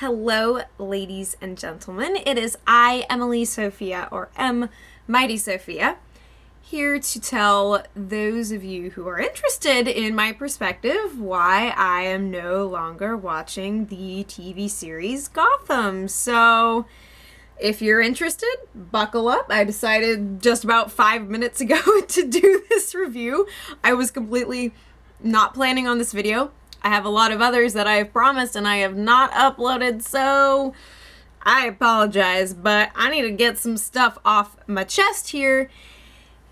Hello, ladies and gentlemen. It is I, Emily Sophia, or M. Mighty Sophia, here to tell those of you who are interested in my perspective why I am no longer watching the TV series Gotham. So, if you're interested, buckle up. I decided just about 5 minutes ago to do this review. I was completely not planning on this video. I have a lot of others that I have promised and I have not uploaded, so I apologize, but I need to get some stuff off my chest here.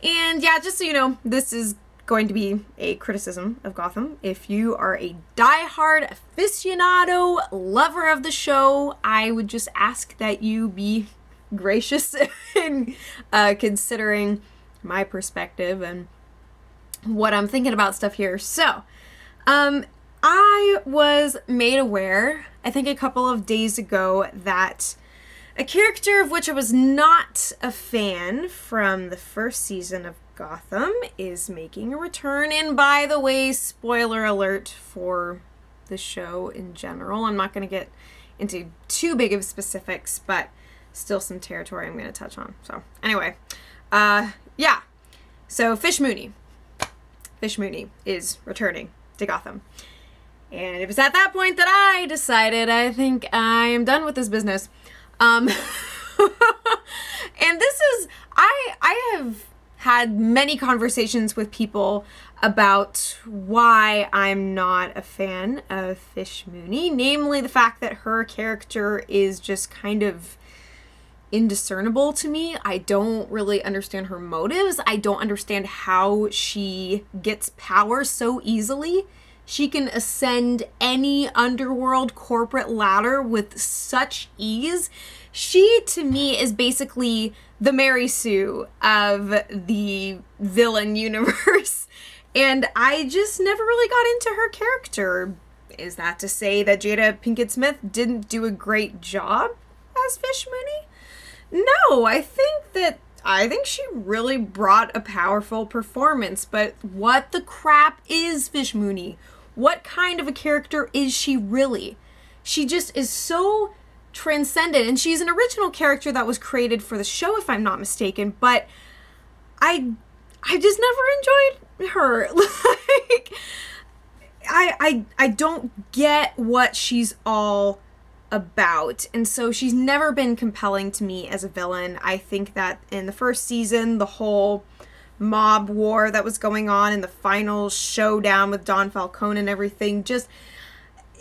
And yeah, just so you know, this is going to be a criticism of Gotham. If you are a diehard aficionado, lover of the show, I would just ask that you be gracious in considering my perspective and what I'm thinking about stuff here. So, I was made aware, I think a couple of days ago, that a character of which I was not a fan from the first season of Gotham is making a return. And by the way, spoiler alert for the show in general. I'm not going to get into too big of specifics, but still some territory I'm going to touch on. So anyway, yeah. So Fish Mooney is returning to Gotham. And it was at that point that I decided I think I am done with this business. And this is, I have had many conversations with people about why I'm not a fan of Fish Mooney, namely the fact that her character is just kind of indiscernible to me. I don't really understand her motives. I don't understand how she gets power so easily. She can ascend any underworld corporate ladder with such ease. She, to me, is basically the Mary Sue of the villain universe. And I just never really got into her character. Is that to say that Jada Pinkett Smith didn't do a great job as Fish Mooney? No, I think she really brought a powerful performance. But what the crap is Fish Mooney? What kind of a character is she really? She just is so transcendent, and she's an original character that was created for the show, if I'm not mistaken, but I just never enjoyed her. Like, I don't get what she's all about, and so she's never been compelling to me as a villain. I think that in the first season, the whole mob war that was going on in the final showdown with Don Falcone and everything, just,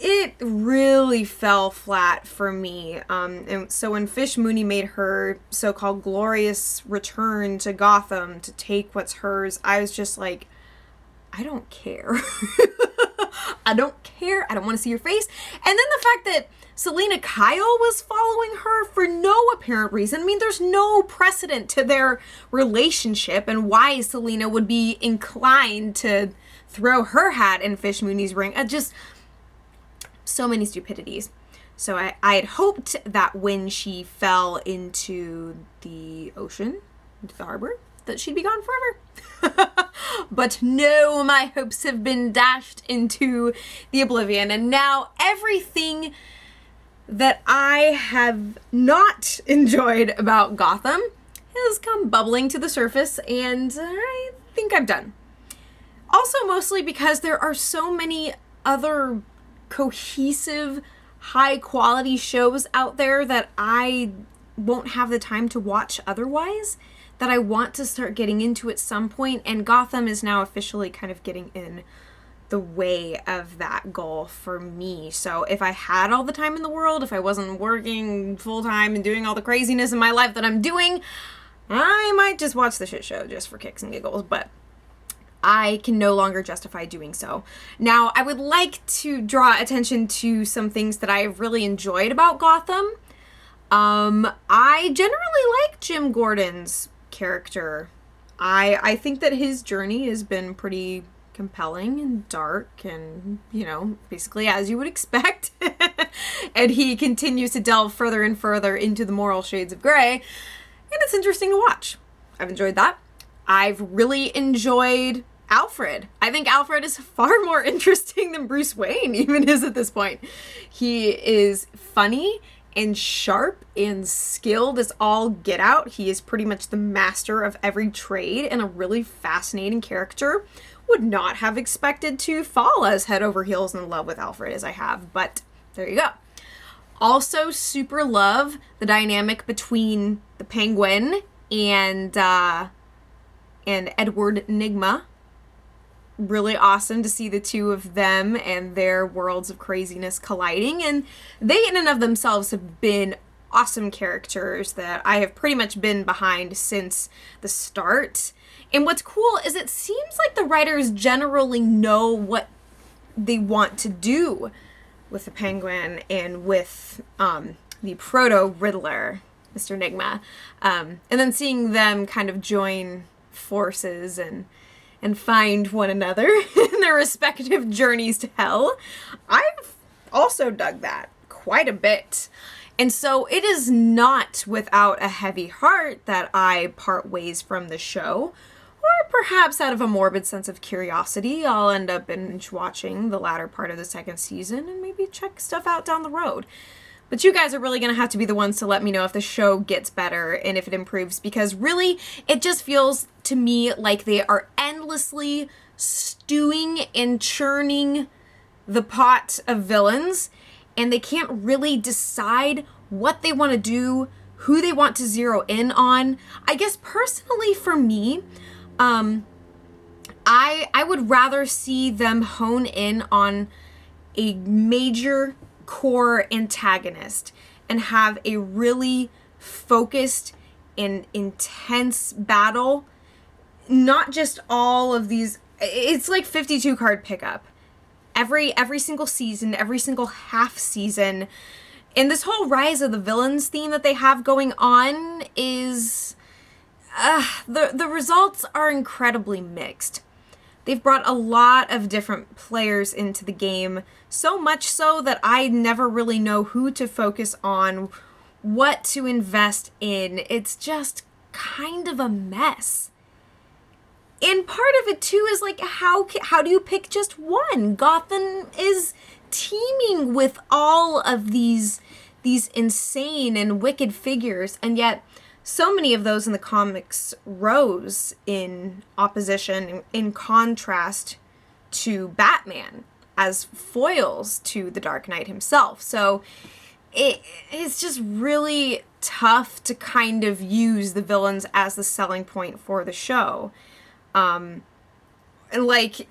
it really fell flat for me. And so when Fish Mooney made her so-called glorious return to Gotham to take what's hers, I was just like, I don't care. I don't care. I don't want to see your face. And then the fact that Selena Kyle was following her for no apparent reason. I mean, there's no precedent to their relationship and why Selena would be inclined to throw her hat in Fish Mooney's ring. Just so many stupidities. So I had hoped that when she fell into the ocean, into the harbor, that she'd be gone forever. But no, my hopes have been dashed into the oblivion. And now everything that I have not enjoyed about Gotham has come bubbling to the surface, and I think I'm done. Also, mostly because there are so many other cohesive, high-quality shows out there that I won't have the time to watch otherwise, that I want to start getting into at some point, and Gotham is now officially kind of getting in the way of that goal for me. So if I had all the time in the world, if I wasn't working full-time and doing all the craziness in my life that I'm doing, I might just watch the shit show just for kicks and giggles, but I can no longer justify doing so. Now, I would like to draw attention to some things that I have really enjoyed about Gotham. I generally like Jim Gordon's character. I think that his journey has been pretty compelling and dark and, you know, basically as you would expect. And he continues to delve further and further into the moral shades of gray. And it's interesting to watch. I've enjoyed that. I've really enjoyed Alfred. I think Alfred is far more interesting than Bruce Wayne even is at this point. He is funny and sharp and skilled as all get out. He is pretty much the master of every trade and a really fascinating character. Would not have expected to fall as head over heels in love with Alfred as I have, but there you go. Also super love the dynamic between the Penguin and Edward Nygma. Really awesome to see the two of them and their worlds of craziness colliding, and they in and of themselves have been awesome characters that I have pretty much been behind since the start. And what's cool is it seems like the writers generally know what they want to do with the Penguin and with the proto-Riddler, Mr. Nygma. And then seeing them kind of join forces and find one another in their respective journeys to hell. I've also dug that quite a bit. And so it is not without a heavy heart that I part ways from the show, or perhaps out of a morbid sense of curiosity, I'll end up binge watching the latter part of the second season and maybe check stuff out down the road. But you guys are really going to have to be the ones to let me know if the show gets better and if it improves, because really it just feels to me like they are endlessly stewing and churning the pot of villains, and they can't really decide what they want to do, who they want to zero in on. I guess personally for me, I would rather see them hone in on a major core antagonist and have a really focused and intense battle. Not just all of these, it's like 52 card pickup. Every single season, every single half season. And this whole Rise of the Villains theme that they have going on is, the results are incredibly mixed. They've brought a lot of different players into the game, so much so that I never really know who to focus on, what to invest in. It's just kind of a mess. And part of it too is like, how do you pick just one? Gotham is teeming with all of these insane and wicked figures, and yet so many of those in the comics rose in opposition, in contrast to Batman as foils to the Dark Knight himself. So it's just really tough to kind of use the villains as the selling point for the show. And like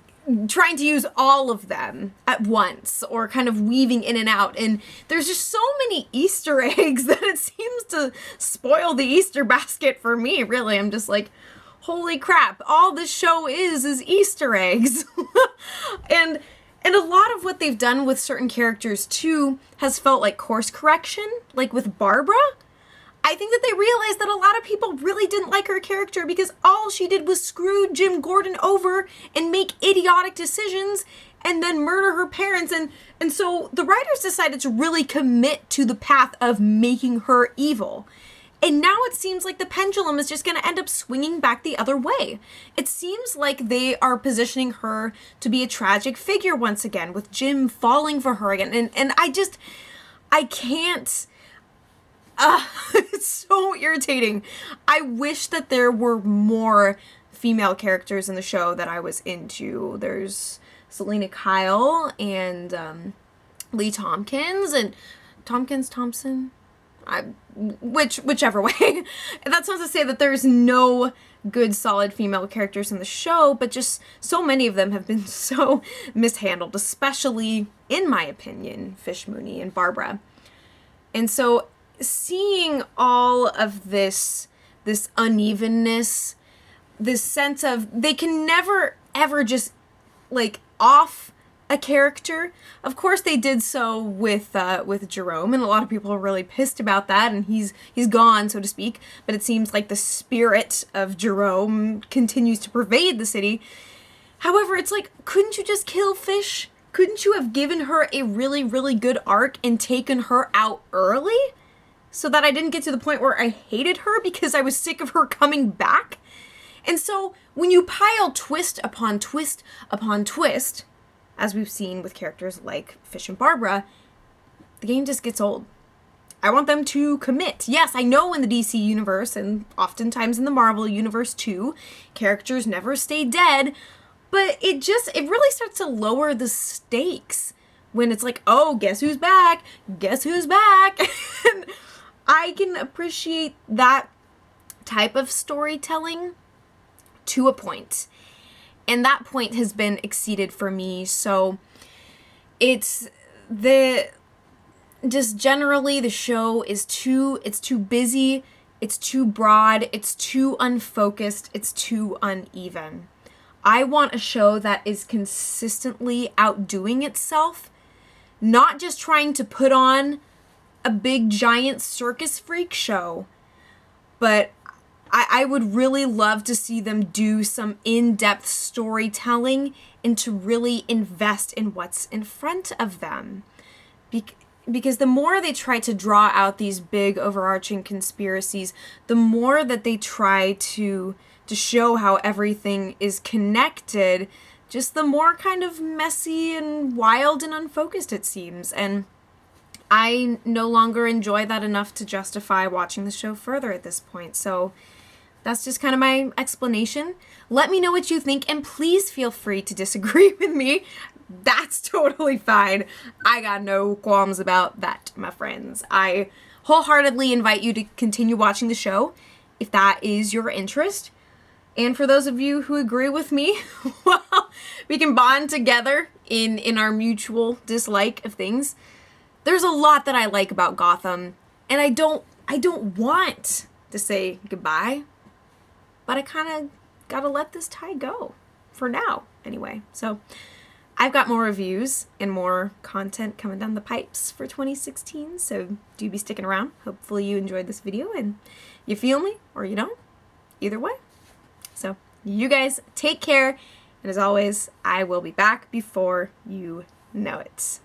trying to use all of them at once or kind of weaving in and out. And there's just so many Easter eggs that it seems to spoil the Easter basket for me, really. I'm just like, holy crap, all this show is Easter eggs. And a lot of what they've done with certain characters too has felt like course correction, like with Barbara. I think that they realized that a lot of people really didn't like her character because all she did was screw Jim Gordon over and make idiotic decisions and then murder her parents. And so the writers decided to really commit to the path of making her evil. And now it seems like the pendulum is just going to end up swinging back the other way. It seems like they are positioning her to be a tragic figure once again, with Jim falling for her again. And I can't... it's so irritating. I wish that there were more female characters in the show that I was into. There's Selena Kyle and Lee Thompkins and Thompson. Whichever way. That's not to say that there's no good solid female characters in the show, but just so many of them have been so mishandled, especially in my opinion, Fish Mooney and Barbara. And so seeing all of this unevenness, this sense of they can never ever just like off a character. Of course they did so with Jerome, and a lot of people are really pissed about that, and he's gone, so to speak, but it seems like the spirit of Jerome continues to pervade the city. However, it's like, couldn't you just kill Fish? Couldn't you have given her a really, really good arc and taken her out early? So that I didn't get to the point where I hated her because I was sick of her coming back. And so when you pile twist upon twist upon twist, as we've seen with characters like Fish and Barbara, the game just gets old. I want them to commit. Yes, I know in the DC universe and oftentimes in the Marvel universe too, characters never stay dead, but it really starts to lower the stakes when it's like, oh, guess who's back? Guess who's back? And I can appreciate that type of storytelling to a point. And that point has been exceeded for me. So just generally the show is it's too busy, it's too broad, it's too unfocused, it's too uneven. I want a show that is consistently outdoing itself, not just trying to put on a big giant circus freak show, but I would really love to see them do some in-depth storytelling and to really invest in what's in front of them. Because the more they try to draw out these big overarching conspiracies, the more that they try to show how everything is connected, just the more kind of messy and wild and unfocused it seems. And I no longer enjoy that enough to justify watching the show further at this point. So that's just kind of my explanation. Let me know what you think, and please feel free to disagree with me. That's totally fine. I got no qualms about that, my friends. I wholeheartedly invite you to continue watching the show if that is your interest. And for those of you who agree with me, well, we can bond together in our mutual dislike of things. There's a lot that I like about Gotham, and I don't want to say goodbye, but I kind of gotta let this tie go for now anyway. So I've got more reviews and more content coming down the pipes for 2016, so do be sticking around. Hopefully you enjoyed this video and you feel me or you don't. Either way. So you guys take care, and as always, I will be back before you know it.